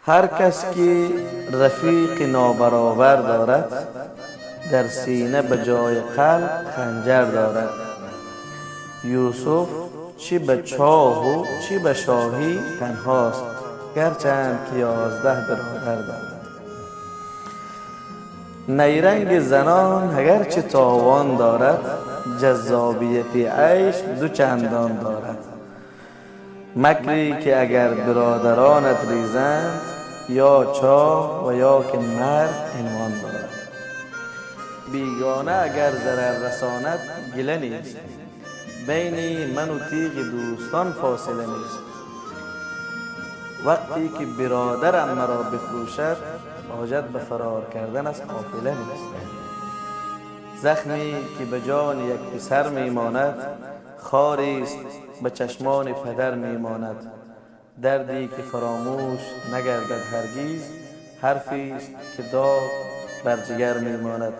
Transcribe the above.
هر کس که رفیق نابرابر دارد، در سینه به جای قلب خنجر دارد. یوسف چی به چاه و چی به شاهی تنهاست، گرچند که 11 برادر دارد. نیرنگ زنان اگرچه تاوان دارد، جذابیت عیش دو چندان دارد. مکری که اگر برادرانت ریزند، یا چاه و یا که مرگ عنوان دارد. بیگانه اگر ضرر رساند گله نیست، بین من و تیغ دوستان فاصله نیست. وقتی که برادرم مرا بفروشد، حاجت به فرار کردن از قافله نیست. زخمی که به جان یک پسر میماند، خاری است به چشمان پدر میماند. دردی که فراموش نگردد هرگیز، حرفی است که داغ بر جگر میماند.